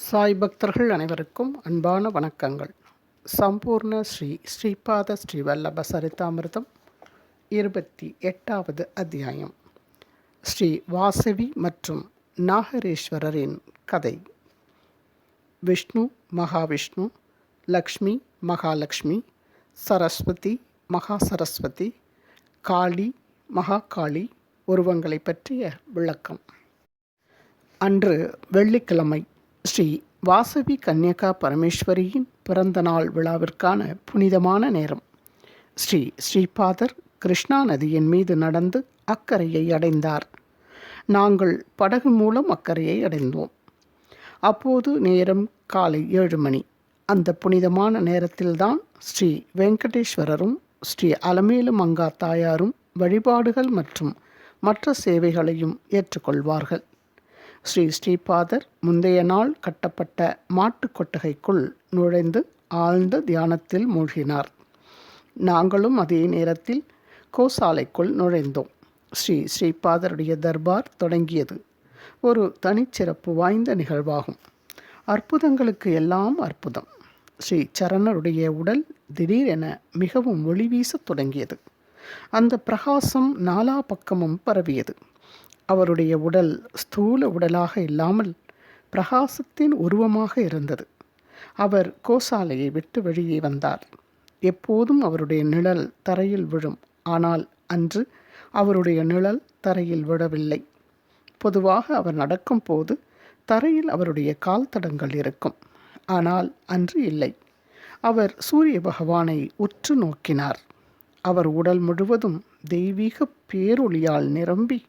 சாய் பக்தர்கள் அனைவருக்கும் அன்பான வணக்கங்கள். சம்பூர்ண ஸ்ரீபாத ஸ்ரீ வல்லப சரிதாமிர்தம் 28வது அத்தியாயம். ஸ்ரீ வாசவி மற்றும் நாகரேஸ்வரரின் கதை. விஷ்ணு மகாவிஷ்ணு, லக்ஷ்மி மகாலட்சுமி, சரஸ்வதி மகா சரஸ்வதி, காளி மகாகாளி உருவங்களை பற்றிய விளக்கம். அன்று வெள்ளிக்கிழமை ஸ்ரீ வாசவி கன்யகா பரமேஸ்வரியின் பிறந்தநாள் விழாவிற்கான புனிதமான நேரம். ஸ்ரீபாதர் கிருஷ்ணா நதியின் மீது நடந்து அக்கரையை அடைந்தார். நாங்கள் படகு மூலம் அக்கரையை அடைந்தோம். அப்போது நேரம் காலை 7 மணி. அந்த புனிதமான நேரத்தில்தான் ஸ்ரீ வெங்கடேஸ்வரரும் ஸ்ரீ அலமேலு மங்கா தாயாரும் வழிபாடுகள் மற்றும் மற்ற சேவைகளையும் ஏற்றுக்கொள்வார்கள். ஸ்ரீபாதர் முந்தைய நாள் கட்டப்பட்ட மாட்டுக் கொட்டகைக்குள் நுழைந்து ஆழ்ந்த தியானத்தில் மூழ்கினார். நாங்களும் அதே நேரத்தில் கோசாலைக்குள் நுழைந்தோம். ஸ்ரீபாதருடைய தர்பார் தொடங்கியது. ஒரு தனிச்சிறப்பு வாய்ந்த நிகழ்வாகும். அற்புதங்களுக்கு எல்லாம் அற்புதம். ஸ்ரீ சரணருடைய உடல் திடீரென மிகவும் ஒளி வீசத் தொடங்கியது. அந்த பிரகாசம் நாலா பக்கமும் பரவியது. அவருடைய உடல் ஸ்தூல உடலாக இல்லாமல் பிரகாசத்தின் உருவமாக இருந்தது. அவர் கோசாலையை விட்டு வெளியே வந்தார். எப்போதும் அவருடைய நிழல் தரையில் விழும். ஆனால் அன்று அவருடைய நிழல் தரையில் விழவில்லை. பொதுவாக அவர் நடக்கும் போது தரையில் அவருடைய கால் தடங்கள் இருக்கும். ஆனால் அன்று இல்லை. அவர் சூரிய பகவானை உற்று நோக்கினார். அவர் உடல் முழுவதும் தெய்வீக பேரொளியால் நிரம்பி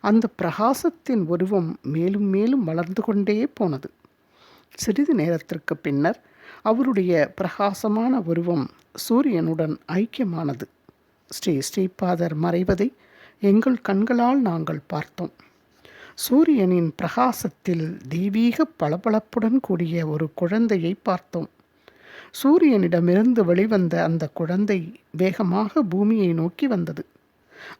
அந்த பிரகாசத்தின் உருவம் மேலும் மேலும் வளர்ந்து கொண்டே போனது. சிறிது நேரத்திற்கு பின்னர் அவருடைய பிரகாசமான உருவம் சூரியனுடன் ஐக்கியமானது. ஸ்ரீபாதர் மறைவதை எங்கள் கண்களால் நாங்கள் பார்த்தோம். சூரியனின் பிரகாசத்தில் தெய்வீக பளபளப்புடன் கூடிய ஒரு குழந்தையை பார்த்தோம். சூரியனிடமிருந்து வெளிவந்த அந்த குழந்தை வேகமாக பூமியை நோக்கி வந்தது.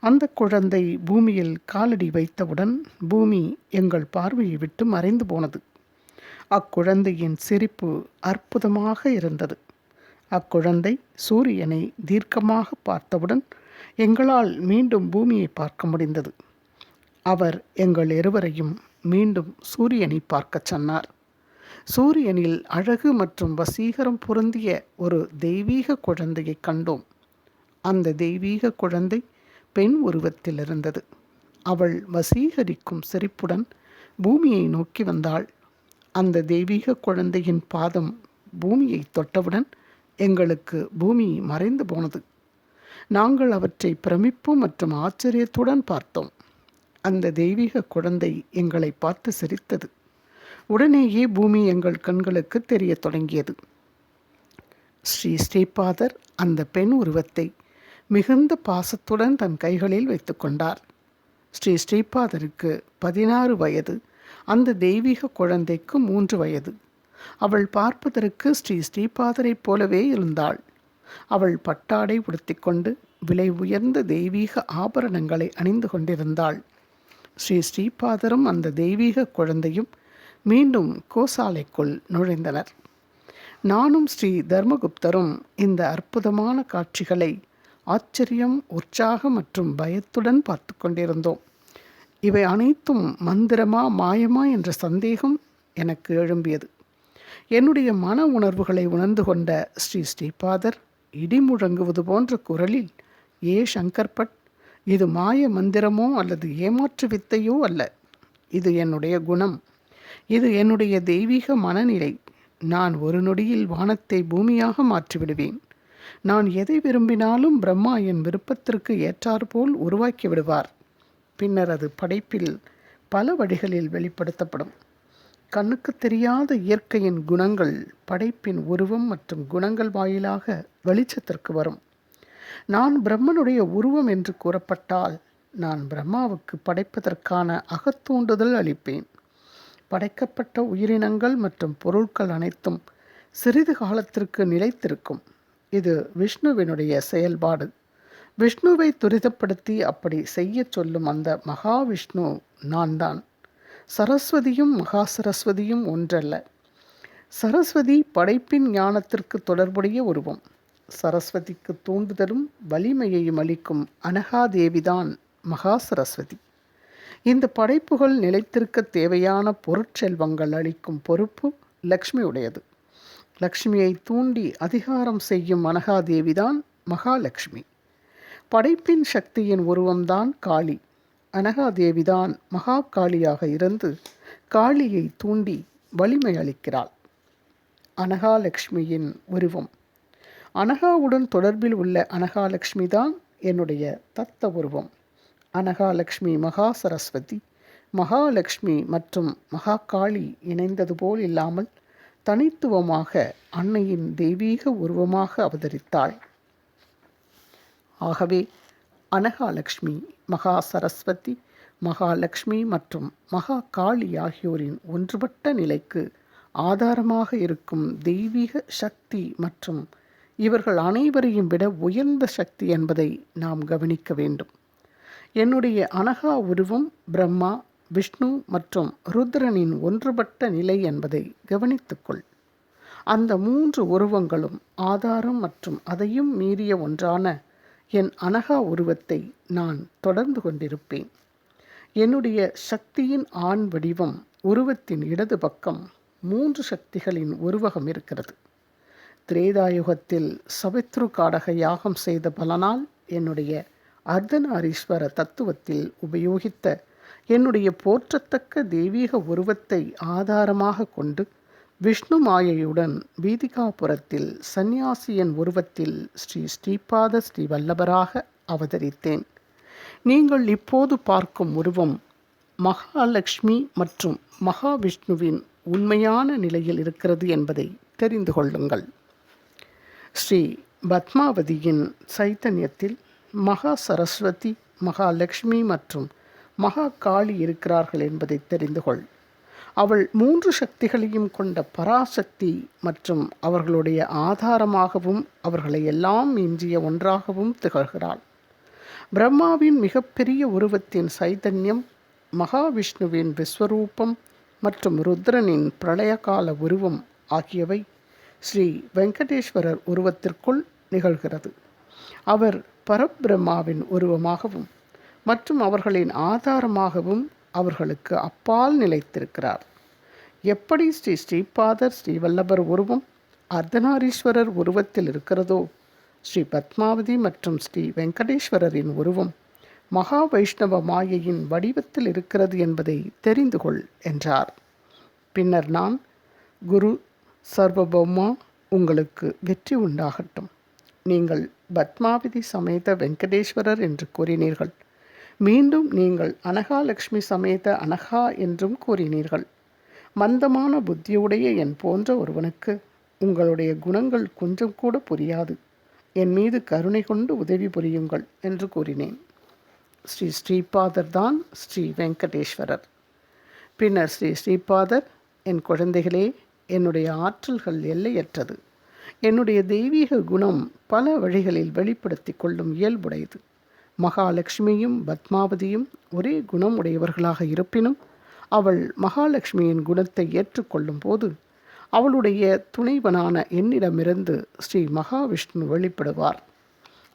அந்த குழந்தை பூமியில் காலடி வைத்தவுடன் பூமி எங்கள் பார்வையை விட்டு மறைந்து போனது. அக்குழந்தையின் சிரிப்பு அற்புதமாக இருந்தது. அக்குழந்தை சூரியனை தீர்க்கமாக பார்த்தவுடன் எங்களால் மீண்டும் பூமியை பார்க்க முடிந்தது. அவர் எங்கள் இருவரையும் மீண்டும் சூரியனை பார்க்கச் சொன்னார். சூரியனில் அழகு மற்றும் வசீகரம் பொருந்திய ஒரு தெய்வீக குழந்தையை கண்டோம். அந்த தெய்வீக குழந்தை பெண் உருவத்தில் இருந்தது. அவள் வசீகரிக்கும் சிரிப்புடன் பூமியை நோக்கி வந்தாள். அந்த தெய்வீக குழந்தையின் பாதம் பூமியை தொட்டவுடன் எங்களுக்கு பூமி மறைந்து போனது. நாங்கள் அவற்றை பிரமிப்பு மற்றும் ஆச்சரியத்துடன் பார்த்தோம். அந்த தெய்வீக குழந்தை எங்களை பார்த்து சிரித்தது. உடனேயே பூமி எங்கள் கண்களுக்கு தெரிய தொடங்கியது. ஸ்ரீபாதர் அந்த பெண் உருவத்தை மிகுந்த பாசத்துடன் தன் கைகளில் வைத்து கொண்டார். ஸ்ரீபாதருக்கு 16 வயது. அந்த தெய்வீக குழந்தைக்கு 3 வயது. அவள் பார்ப்பதற்கு ஸ்ரீபாதரைப் போலவே இருந்தாள். அவள் பட்டாடை உடுத்திக்கொண்டு விலை உயர்ந்த தெய்வீக ஆபரணங்களை அணிந்து கொண்டிருந்தாள். ஸ்ரீபாதரும் அந்த தெய்வீக குழந்தையும் மீண்டும் கோசாலைக்குள் நுழைந்தனர். நானும் ஸ்ரீ தர்மகுப்தரும் இந்த அற்புதமான காட்சிகளை ஆச்சரியம், உற்சாகம் மற்றும் பயத்துடன் பார்த்து கொண்டிருந்தோம். இவை அனைத்தும் மந்திரமா மாயமா என்ற சந்தேகம் எனக்கு எழும்பியது. என்னுடைய மன உணர்வுகளை உணர்ந்து கொண்ட ஸ்ரீபாதர் இடி முழங்குவது போன்ற குரலில், ஏ சங்கர்பட், இது மாய மந்திரமோ அல்லது ஏமாற்று வித்தையோ அல்ல. இது என்னுடைய குணம். இது என்னுடைய தெய்வீக மனநிலை. நான் ஒரு நொடியில் வானத்தை பூமியாக மாற்றிவிடுவேன். நான் எதை விரும்பினாலும் பிரம்மா என் விருப்பத்திற்கு ஏற்றாற்போல் உருவாக்கி விடுவார். பின்னர் அது படைப்பில் பல வழிகளில் வெளிப்படுத்தப்படும். கண்ணுக்கு தெரியாத இயற்கையின் குணங்கள் படைப்பின் உருவம் மற்றும் குணங்கள் வாயிலாக வெளிச்சத்திற்கு வரும். நான் பிரம்மனுடைய உருவம் என்று கூறப்பட்டால் நான் பிரம்மாவுக்கு படைப்பதற்கான அகத்தூண்டுதல் அளிப்பேன். படைக்கப்பட்ட உயிரினங்கள் மற்றும் பொருட்கள் அனைத்தும் சிறிது காலத்திற்கு நிலைத்திருக்கும். இது விஷ்ணுவினுடைய செயல்பாடு. விஷ்ணுவை துரிதப்படுத்தி அப்படி செய்ய சொல்லும் அந்த மகாவிஷ்ணு நான் தான். சரஸ்வதியும் மகா சரஸ்வதியும் ஒன்றல்ல. சரஸ்வதி படைப்பின் ஞானத்திற்கு தொடர்புடைய உருவம். சரஸ்வதிக்கு தூண்டுதலும் வலிமையையும் அளிக்கும் அனகாதேவிதான் மகா சரஸ்வதி. இந்த படைப்புகள் நிலைத்திருக்க தேவையான பொருட்செல்வங்கள் அளிக்கும் பொறுப்பு லக்ஷ்மியுடையது. லக்ஷ்மியை தூண்டி அதிகாரம் செய்யும் அனகாதேவிதான் மகாலட்சுமி. படைப்பின் சக்தியின் உருவம்தான் காளி. அனகாதேவிதான் மகா காளியாக இருந்து காளியை தூண்டி வலிமை அளிக்கிறாள். அனகாலட்சுமியின் உருவம். அனகாவுடன் தொடர்பில் உள்ள அனகாலட்சுமி தான் என்னுடைய தத்த உருவம். அனகாலட்சுமி மகா சரஸ்வதி, மகாலட்சுமி மற்றும் மகாகாளி இணைந்தது போல் இல்லாமல் தனித்துவமாக அன்னையின் தெய்வீக உருவமாக அவதரித்தாள். ஆகவே அனகாலட்சுமி, மகா சரஸ்வதி, மகாலட்சுமி மற்றும் மகாகாளி ஆகியோரின் ஒன்றுபட்ட நிலைக்கு ஆதாரமாக இருக்கும் தெய்வீக சக்தி மற்றும் இவர்கள் அனைவரையும் விட உயர்ந்த சக்தி என்பதை நாம் கவனிக்க வேண்டும். என்னுடைய அனகா உருவம் பிரம்மா, விஷ்ணு மற்றும் ருத்ரனின் ஒன்றுபட்ட நிலை என்பதை கவனித்துக்கொள். அந்த 3 உருவங்களும் ஆதாரம் மற்றும் அதையும் மீறிய ஒன்றான என் அனகா உருவத்தை நான் தொடர்ந்து கொண்டிருப்பேன். என்னுடைய சக்தியின் ஆண் வடிவம் உருவத்தின் இடது பக்கம் 3 சக்திகளின் உருவகம் இருக்கிறது. திரேதாயுகத்தில் சவித்ரு காடக யாகம் செய்த பலனால் என்னுடைய அர்த்தநாரீஸ்வர தத்துவத்தில் உபயோகித்த என்னுடைய போற்றத்தக்க தெய்வீக உருவத்தை ஆதாரமாக கொண்டு விஷ்ணு மாயையுடன் வீதிகாபுரத்தில் சந்நியாசியின் உருவத்தில் ஸ்ரீ ஸ்ரீபாத ஸ்ரீ வல்லபராக அவதரித்தேன். நீங்கள் இப்போது பார்க்கும் உருவம் மகாலட்சுமி மற்றும் மகாவிஷ்ணுவின் உண்மையான நிலையில் இருக்கிறது என்பதை தெரிந்து கொள்ளுங்கள். ஸ்ரீ பத்மாவதியின் சைத்தன்யத்தில் மகா சரஸ்வதி, மகாலட்சுமி மற்றும் மகாகாளி இருக்கிறார்கள் என்பதை தெரிந்து கொள். அவள் 3 சக்திகளையும் கொண்ட பராசக்தி மற்றும் அவர்களுடைய ஆதாரமாகவும் அவர்களை எல்லாம் மிஞ்சிய ஒன்றாகவும் திகழ்கிறாள். பிரம்மாவின் மிகப்பெரிய உருவத்தின் சைதன்யம், மகாவிஷ்ணுவின் விஸ்வரூபம் மற்றும் ருத்ரனின் பிரளயகால உருவம் ஆகியவை ஸ்ரீ வெங்கடேஸ்வரர் உருவத்திற்குள் நிகழ்கிறது. அவர் பரபிரம்மாவின் உருவமாகவும் மற்றும் அவர்களின் ஆதாரமாகவும் அவர்களுக்கு அப்பால் நிலைத்திருக்கிறார். எப்படி ஸ்ரீ ஸ்ரீபாதர் ஸ்ரீவல்லபர் உருவம் அர்த்தநாரீஸ்வரர் உருவத்தில் இருக்கிறதோ, ஸ்ரீ பத்மாவதி மற்றும் ஸ்ரீ வெங்கடேஸ்வரரின் உருவம் மகா வைஷ்ணவ மாயையின் வடிவத்தில் இருக்கிறது என்பதை தெரிந்து கொள் என்றார். பின்னர் நான், குரு சர்வபௌமா, உங்களுக்கு வெற்றி உண்டாகட்டும். நீங்கள் பத்மாவதி சமேத வெங்கடேஸ்வரர் என்று கூறினீர்கள். மீண்டும் நீங்கள் அனகாலட்சுமி சமேத அனகா என்றும் கூறினீர்கள். மந்தமான புத்தியுடைய என் போன்ற ஒருவனுக்கு உங்களுடைய குணங்கள் கொஞ்சம் கூட புரியாது. என் மீது கருணை கொண்டு உதவி புரியுங்கள் என்று கூறினேன். ஸ்ரீ ஸ்ரீபாதர் தான் ஸ்ரீ வெங்கடேஸ்வரர். பின்னர் ஸ்ரீ ஸ்ரீபாதர், என் குழந்தைகளே, என்னுடைய ஆற்றல்கள் எல்லையற்றது. என்னுடைய தெய்வீக குணம் பல வழிகளில் வெளிப்படுத்தி கொள்ளும் இயல்புடையது. மகாலட்சுமியும் பத்மாவதியும் ஒரே குணம் உடையவர்களாக இருப்பினும் அவள் மகாலட்சுமியின் குணத்தை ஏற்றுக்கொள்ளும் போது அவளுடைய துணைவனான என்னிடமிருந்து ஸ்ரீ மகாவிஷ்ணு வெளிப்படுவார்.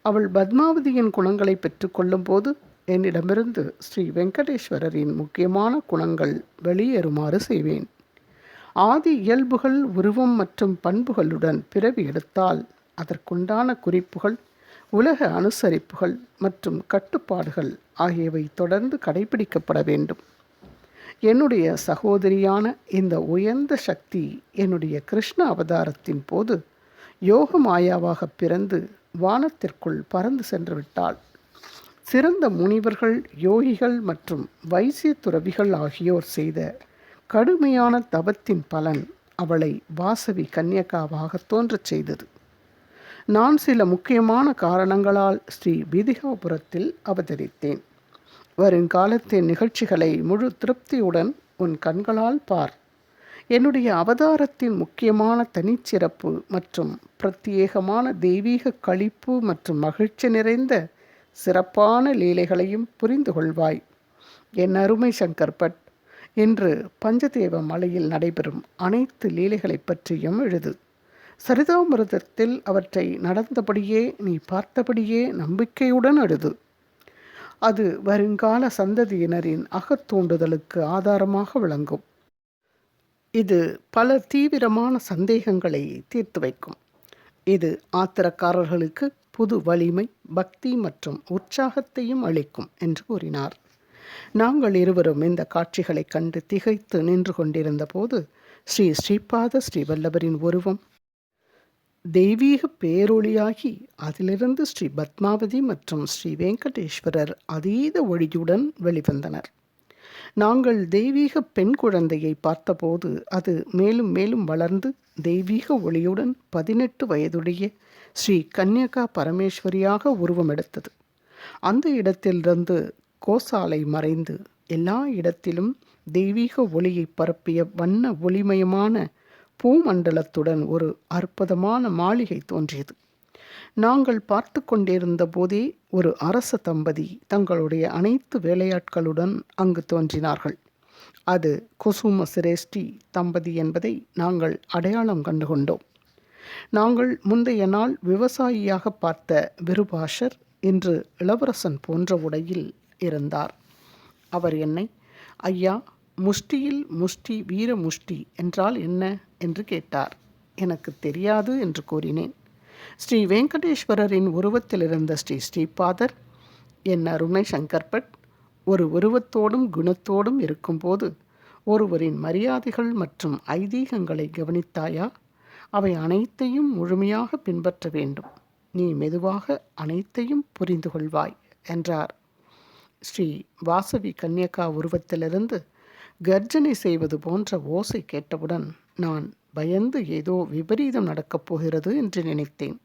அவள் பத்மாவதியின் குணங்களை பெற்றுக்கொள்ளும் போது என்னிடமிருந்து ஸ்ரீ வெங்கடேஸ்வரரின் முக்கியமான குணங்கள் வெளியேறுமாறு செய்வேன். ஆதி இயல்புகள், உருவம் மற்றும் பண்புகளுடன் பிறவி எடுத்தால் அதற்குண்டான குறிப்புகள், உலக அனுசரிப்புகள் மற்றும் கட்டுப்பாடுகள் ஆகியவை தொடர்ந்து கடைபிடிக்கப்பட வேண்டும். என்னுடைய சகோதரியான இந்த உயர்ந்த சக்தி என்னுடைய கிருஷ்ண அவதாரத்தின் போது யோக மாயாவாக பிறந்து வானத்திற்குள் பறந்து சென்று விட்டாள். சிறந்த முனிவர்கள், யோகிகள் மற்றும் வைசிய துறவிகள் ஆகியோர் செய்த கடுமையான தவத்தின் பலன் அவளை வாசவி கன்யகாவாக தோன்றச் செய்தது. நான் சில முக்கியமான காரணங்களால் ஸ்ரீ வீதிகாபுரத்தில் அவதரித்தேன். வருங்காலத்தின் நிகழ்ச்சிகளை முழு திருப்தியுடன் உன் கண்களால் பார். என்னுடைய அவதாரத்தின் முக்கியமான தனிச்சிறப்பு மற்றும் பிரத்யேகமான தெய்வீக களிப்பு மற்றும் மகிழ்ச்சி நிறைந்த சிறப்பான லீலைகளையும் புரிந்து கொள்வாய். என் அருமை சங்கர் பட், இன்று பஞ்சதேவ மலையில் நடைபெறும் அனைத்து லீலைகளைப் பற்றியும் எழுது. சரிதாமிரதத்தில் அவற்றை நடந்தபடியே நீ பார்த்தபடியே நம்பிக்கையுடன் எழுது. அது வருங்கால சந்ததியினரின் அகத்தூண்டுதலுக்கு ஆதாரமாக விளங்கும். இது பல தீவிரமான சந்தேகங்களை தீர்த்து வைக்கும். இது ஆத்திரக்காரர்களுக்கு புது வலிமை, பக்தி மற்றும் உற்சாகத்தையும் அளிக்கும் என்று கூறினார். நாங்கள் இருவரும் இந்த காட்சிகளைக் கண்டு திகைத்து நின்று கொண்டிருந்த போது ஸ்ரீ ஸ்ரீபாத ஸ்ரீவல்லபரின் உருவம் தெய்வீக பேரொளியாகி அதிலிருந்து ஸ்ரீ பத்மாவதி மற்றும் ஸ்ரீ வெங்கடேஸ்வரர் அதீத ஒளியுடன் வெளிவந்தனர். நாங்கள் தெய்வீக பெண் குழந்தையை பார்த்தபோது அது மேலும் மேலும் வளர்ந்து தெய்வீக ஒளியுடன் 18 வயதுடைய ஸ்ரீ கன்யகா பரமேஸ்வரியாக உருவமெடுத்தது. அந்த இடத்திலிருந்து கோசாலை மறைந்து எல்லா இடத்திலும் தெய்வீக ஒளியை பரப்பிய வண்ண ஒளிமயமான பூமண்டலத்துடன் ஒரு அற்புதமான மாளிகை தோன்றியது. நாங்கள் பார்த்து கொண்டிருந்த போதே ஒரு அரச தம்பதி தங்களுடைய அனைத்து வேலையாட்களுடன் அங்கு தோன்றினார்கள். அது குசும சிரேஷ்டி தம்பதி என்பதை நாங்கள் அடையாளம் கண்டுகொண்டோம். நாங்கள் முந்தைய நாள் விவசாயியாக பார்த்த விருபாஷர் இன்று இளவரசன் போன்ற உடையில் இருந்தார். அவர் என்னை, ஐயா, முஷ்டியில் முஷ்டி வீர முஷ்டி என்றால் என்ன என்று கேட்டார். எனக்கு தெரியாது என்று கூறினேன். ஸ்ரீ வெங்கடேஸ்வரரின் உருவத்தில் இருந்த ஸ்ரீ ஸ்ரீபாதர், என் அருமை சங்கர்பட், ஒரு உருவத்தோடும் குணத்தோடும் இருக்கும்போது ஒருவரின் மரியாதைகள் மற்றும் ஐதீகங்களை கவனித்தாயா? அவை அனைத்தையும் முழுமையாக பின்பற்ற வேண்டும். நீ மெதுவாக அனைத்தையும் புரிந்து கொள்வாய் என்றார். ஸ்ரீ வாசவி கன்யகா உருவத்திலிருந்து கர்ஜனை செய்வது போன்ற ஓசை கேட்டவுடன் நான் பயந்து ஏதோ விபரீதம் நடக்கப் போகிறது என்று நினைத்தேன்.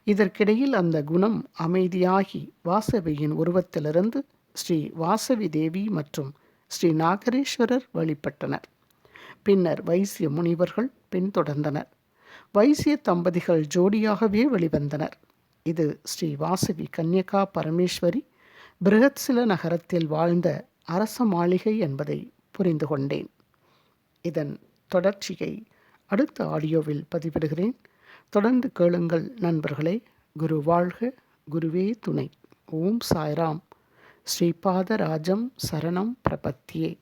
இதற்கிடையில் அந்த குணம் அமைதியாகி வாசவியின் உருவத்திலிருந்து ஸ்ரீ வாசவி தேவி மற்றும் ஸ்ரீ நாகரேஸ்வரர் வழிபட்டனர். பின்னர் வைசிய முனிவர்கள் பின்தொடர்ந்தனர். வைசிய தம்பதிகள் ஜோடியாகவே வெளிவந்தனர். இது ஸ்ரீ வாசவி கன்யகா பரமேஸ்வரி பிருகத்சில நகரத்தில் வாழ்ந்த அரச மாளிகை என்பதை புரிந்து கொண்டேன். இதன் தொடர்ச்சியை அடுத்த ஆடியோவில் பதிவிடுகிறேன். தொடர்ந்து கேளுங்கள் நண்பர்களே. குரு வாழ்க, குருவே துணை. ஓம் சாய்ராம். ஸ்ரீபாத ராஜம் சரணம் பிரபத்தியே.